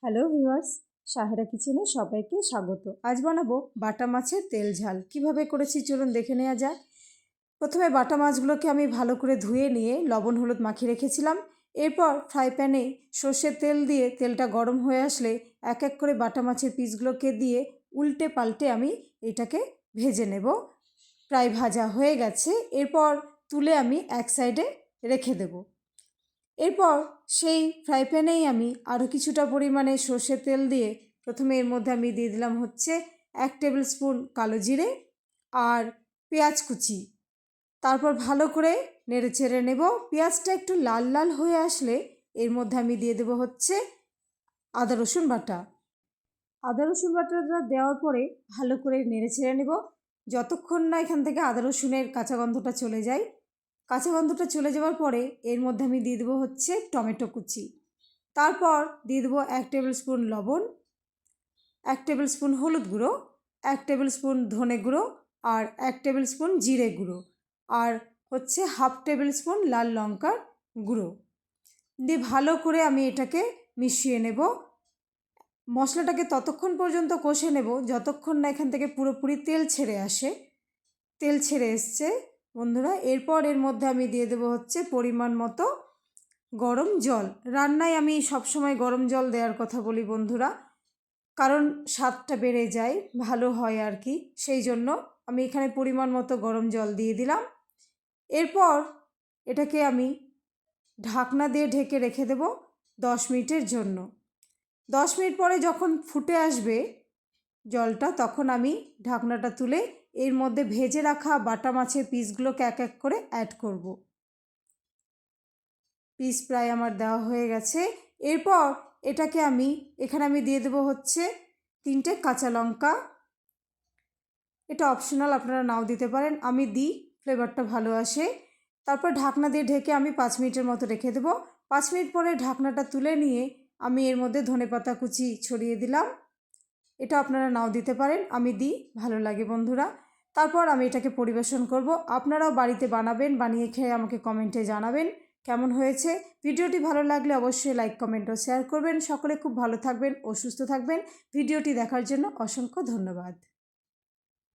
Hello viewers, Sahera কিচেনে সবাইকে স্বাগত। আজ বানাবো বাটা মাছের তেল ঝাল। কিভাবে করেছি চলুন দেখে নেওয়া যাক। প্রথমে বাটা মাছগুলোকে আমি ভালো করে ধুয়ে নিয়ে লবণ হলুদ মাখিয়ে রেখেছিলাম। এরপর ফ্রাই প্যানে সর্ষের তেল দিয়ে তেলটা গরম হয়ে আসলে এক এক করে বাটা মাছের পিসগুলোকে দিয়ে উল্টে পাল্টে আমি এটাকে ভেজে নেব। প্রায় ভাজা হয়ে গেছে, এরপর তুলে আমি এক সাইডে রেখে দেবো। এরপর সেই ফ্রাই প্যানেই আমি আরও কিছুটা পরিমাণে সর্ষের তেল দিয়ে প্রথমে এর মধ্যে আমি দিয়ে দিলাম হচ্ছে 1 টেবিল স্পুন কালো জিরে আর পেঁয়াজ কুচি। তারপর ভালো করে নেড়ে চেড়ে নেব। পেঁয়াজটা একটু লাল লাল হয়ে আসলে এর মধ্যে আমি দিয়ে দেবো হচ্ছে আদা রসুন বাটা। আদা রসুন বাটাটা দেওয়ার পরে ভালো করে নেড়ে চেড়ে নেব যতক্ষণ না এখান থেকে আদা রসুনের কাঁচা গন্ধটা চলে যায়। কাঁচা গন্ধটা চলে যাওয়ার পরে এর মধ্যে আমি দিয়ে দেবো হচ্ছে টমেটো কুচি। তারপর দিয়ে দেবো 1 টেবিল স্পুন লবণ, 1 টেবিল স্পুন হলুদ গুঁড়ো, 1 টেবিল স্পুন ধনে গুঁড়ো আর 1 টেবিল স্পুন জিরে গুঁড়ো আর হচ্ছে 1/2 টেবিল স্পুন লাল লঙ্কার গুঁড়ো দিয়ে ভালো করে আমি এটাকে মিশিয়ে নেব। মশলাটাকে ততক্ষণ পর্যন্ত কষে নেব যতক্ষণ না এখান থেকে পুরোপুরি তেল ছেড়ে আসে। তেল ছেড়ে এসছে বন্ধুরা। এরপর এর মধ্যে আমি দিয়ে দেবো হচ্ছে পরিমাণ মতো গরম জল। রান্নায় আমি সবসময় গরম জল দেওয়ার কথা বলি বন্ধুরা, কারণ স্বাদটা বেড়ে যায়, ভালো হয় আর কি, সেই জন্য আমি এখানে পরিমাণ মতো গরম জল দিয়ে দিলাম। এরপর এটাকে আমি ঢাকনা দিয়ে ঢেকে রেখে দেব 10 মিনিটের জন্য। 10 মিনিট পরে যখন ফুটে আসবে জলটা, তখন আমি ঢাকনাটা তুলে এর মধ্যে ভেজে রাখা বাটা মাছের পিসগুলোকে এক এক করে অ্যাড করব। পিস প্রায় আমার দেওয়া হয়ে গেছে। এরপর এটাকে এখানে আমি দিয়ে দেবো হচ্ছে 3টে কাঁচা লঙ্কা। এটা অপশনাল, আপনারা নাও দিতে পারেন, আমি দিই, ফ্লেভারটা ভালো আসে। তারপর ঢাকনা দিয়ে ঢেকে আমি 5 মিনিটের মতো রেখে দেবো। 5 মিনিট পরে ঢাকনাটা তুলে নিয়ে আমি এর মধ্যে ধনেপাতা কুচি ছড়িয়ে দিলাম। এটা আপনারা নাও দিতে পারেন, আমি দিই, ভালো লাগে বন্ধুরা। তারপর আমি এটাকে পরিবেশন করব। আপনারাও বাড়িতে বানাবেন, বানিয়ে খেয়ে আমাকে কমেন্টে জানাবেন কেমন হয়েছে। ভিডিওটি ভালো লাগলে অবশ্যই লাইক কমেন্ট ও শেয়ার করবেন। সকলে খুব ভালো থাকবেন ও সুস্থ থাকবেন। ভিডিওটি দেখার জন্য অসংখ্য ধন্যবাদ।